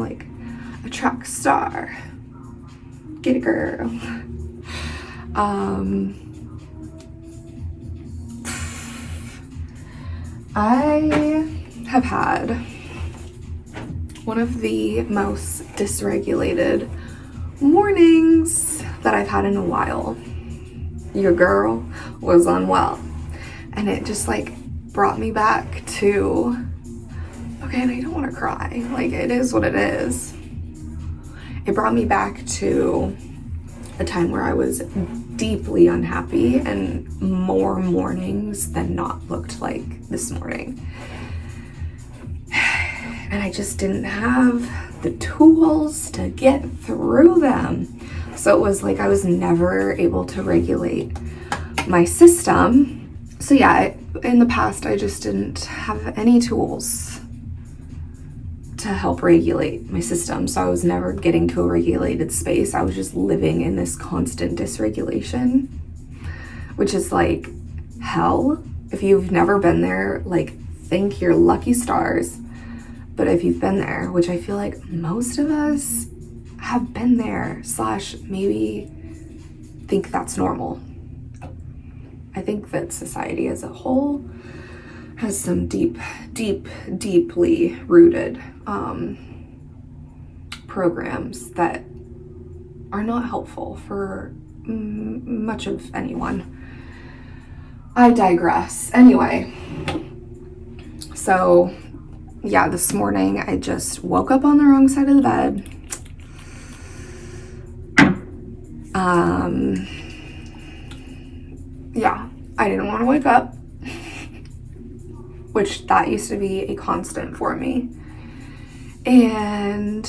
like a track star. Get it, girl. I have had one of the most dysregulated mornings that I've had in a while. Your girl was unwell, and it just like brought me back to, okay, and I don't want to cry, like it is what it is. It brought me back to a time where I was deeply unhappy, and more mornings than not looked like this morning. And I just didn't have the tools to get through them. So it was like I was never able to regulate my system. So yeah, in the past, I just didn't have any tools to help regulate my system. So I was never getting to a regulated space. I was just living in this constant dysregulation, which is like hell. If you've never been there, like think your lucky stars. But if you've been there, which I feel like most of us have been there, / maybe think that's normal. I think that society as a whole has some deeply rooted programs that are not helpful for much of anyone. I digress. Anyway, so yeah, this morning I just woke up on the wrong side of the bed. Yeah, I didn't want to wake up, which that used to be a constant for me. And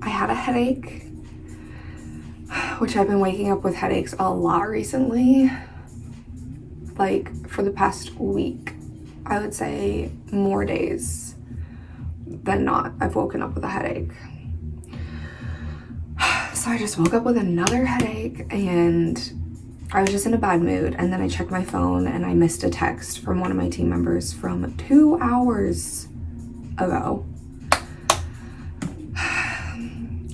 I had a headache, which I've been waking up with headaches a lot recently. Like for the past week, I would say more days than not, I've woken up with a headache. So I just woke up with another headache, and I was just in a bad mood. And then I checked my phone and I missed a text from one of my team members from 2 hours ago.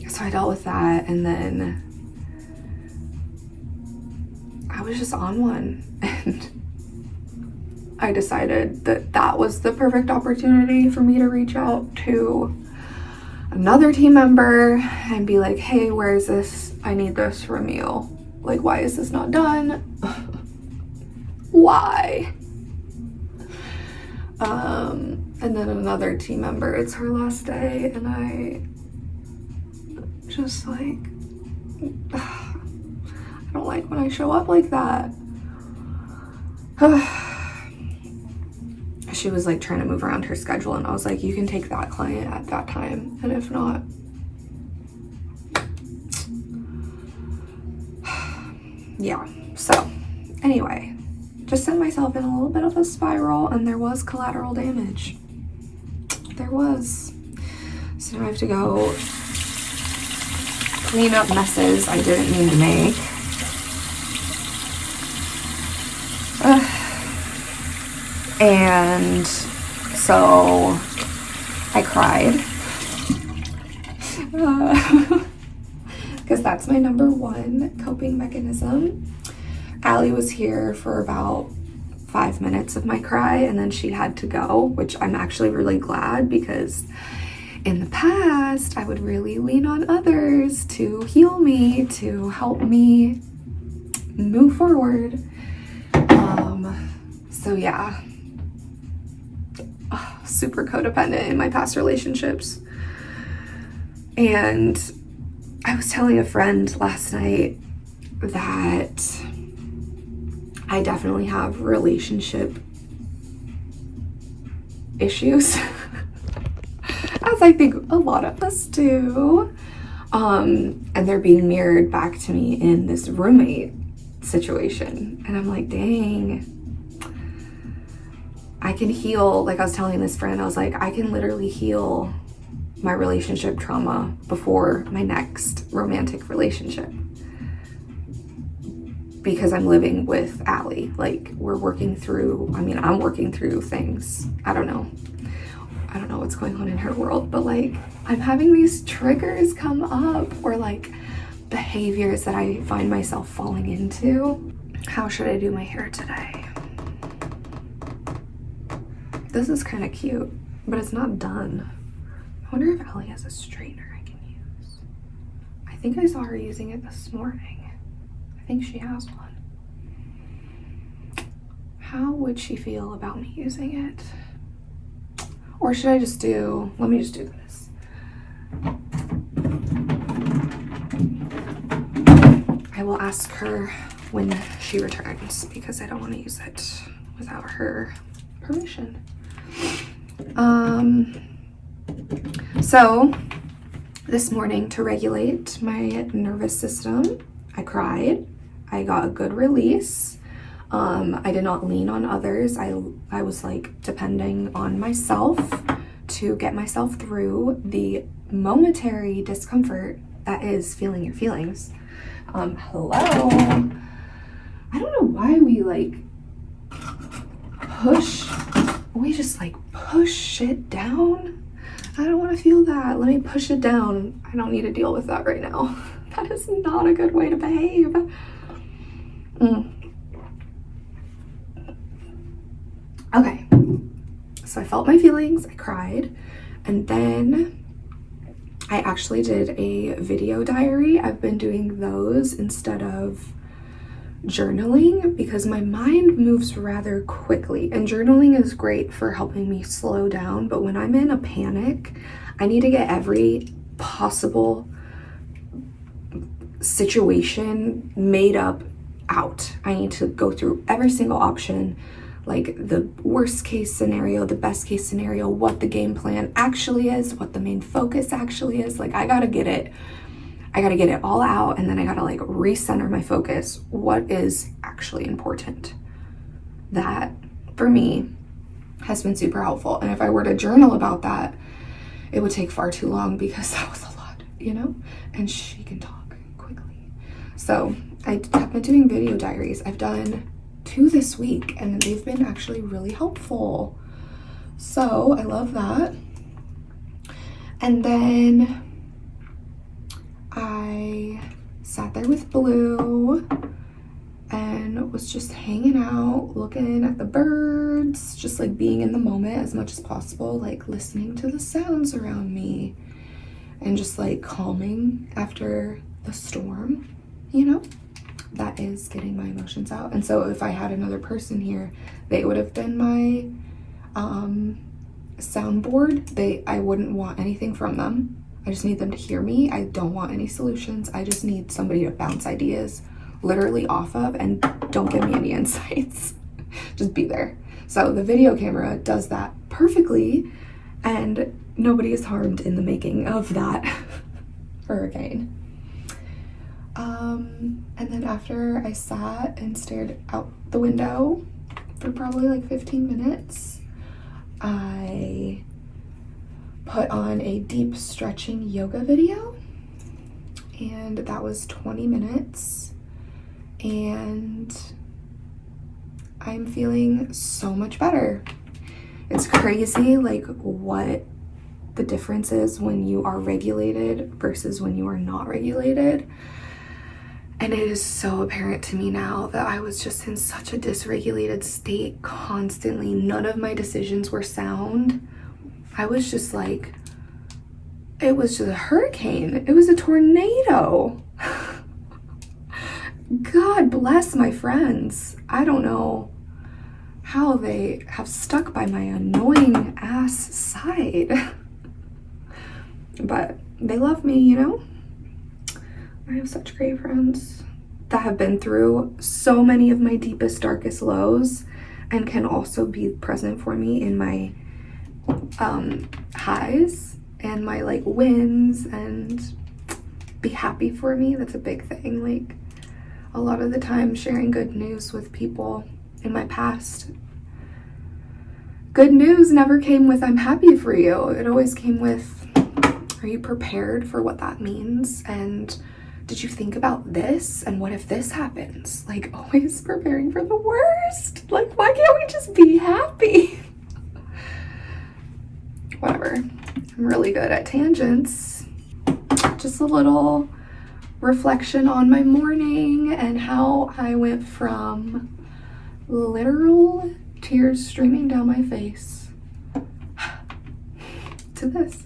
So I dealt with that, and then I was just on one, and I decided that that was the perfect opportunity for me to reach out to another team member and be like, hey, where is this? I need this from you. Like, why is this not done? Why? And then another team member, it's her last day, and I just like, I don't like when I show up like that. She was like trying to move around her schedule, and I was like, you can take that client at that time, and if not, yeah. So anyway, just sent myself in a little bit of a spiral, and there was collateral damage. There was. So now I have to go clean up messes I didn't mean to make. And so I cried, because that's my number one coping mechanism. Allie was here for about 5 minutes of my cry, and then she had to go, which I'm actually really glad, because in the past I would really lean on others to heal me, to help me move forward. So yeah, super codependent in my past relationships. And I was telling a friend last night that I definitely have relationship issues, as I think a lot of us do. And they're being mirrored back to me in this roommate situation. And I'm like, dang, I can heal. Like I was telling this friend, I was like, I can literally heal my relationship trauma before my next romantic relationship, because I'm living with Allie. Like, we're working through, I'm working through things. I don't know. I don't know what's going on in her world, but like I'm having these triggers come up, or like behaviors that I find myself falling into. How should I do my hair today? This is kind of cute, but it's not done. I wonder if Ellie has a straightener I can use. I think I saw her using it this morning. I think she has one. How would she feel about me using it? Or should I just do, let me just do this. I will ask her when she returns because I don't want to use it without her permission. So this morning, to regulate my nervous system, I cried. I got a good release. I did not lean on others. I was like depending on myself to get myself through the momentary discomfort that is feeling your feelings. Hello. I don't know why we just push shit down. I don't want to feel that. Let me push it down. I don't need to deal with that right now. That is not a good way to behave. Okay, so I felt my feelings, I cried, and then I actually did a video diary. I've been doing those instead of journaling because my mind moves rather quickly, and journaling is great for helping me slow down, but when I'm in a panic, I need to get every possible situation made up out. I need to go through every single option, like the worst case scenario, the best case scenario, what the game plan actually is, what the main focus actually is. Like I gotta get it all out, and then I gotta recenter my focus. What is actually important? That for me has been super helpful. And if I were to journal about that, it would take far too long because that was a lot, and she can talk quickly. So I have been doing video diaries. I've done 2 this week, and they've been actually really helpful. So I love that. And then I sat there with Blue and was just hanging out, looking at the birds, just being in the moment as much as possible, listening to the sounds around me and just calming after the storm, that is getting my emotions out. And so if I had another person here, they would have been my soundboard. I wouldn't want anything from them. I just need them to hear me. I don't want any solutions. I just need somebody to bounce ideas literally off of, and don't give me any insights. Just be there. So the video camera does that perfectly, and nobody is harmed in the making of that hurricane. And then after I sat and stared out the window for probably 15 minutes, I put on a deep stretching yoga video, and that was 20 minutes, and I'm feeling so much better. It's crazy what the difference is when you are regulated versus when you are not regulated. And it is so apparent to me now that I was just in such a dysregulated state constantly. None of my decisions were sound. I was just it was just a hurricane. It was a tornado. God bless my friends. I don't know how they have stuck by my annoying ass side. But they love me, I have such great friends that have been through so many of my deepest, darkest lows and can also be present for me in my highs and my wins and be happy for me. That's a big thing. A lot of the time sharing good news with people in my past, good news never came with "I'm happy for you." It always came with, are you prepared for what that means? And did you think about this? And what if this happens? Always preparing for the worst. Why can't we just be happy? whatever. I'm really good at tangents. Just a little reflection on my morning and how I went from literal tears streaming down my face to this.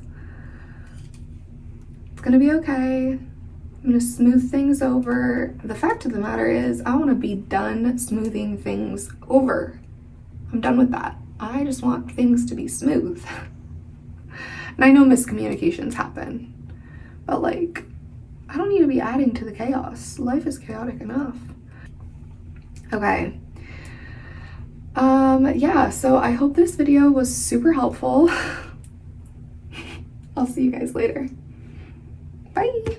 It's gonna be okay. I'm gonna smooth things over. The fact of the matter is, I wanna be done smoothing things over. I'm done with that. I just want things to be smooth. And I know miscommunications happen, but like, I don't need to be adding to the chaos. Life is chaotic enough. Okay. Yeah, so I hope this video was super helpful. I'll see you guys later. Bye.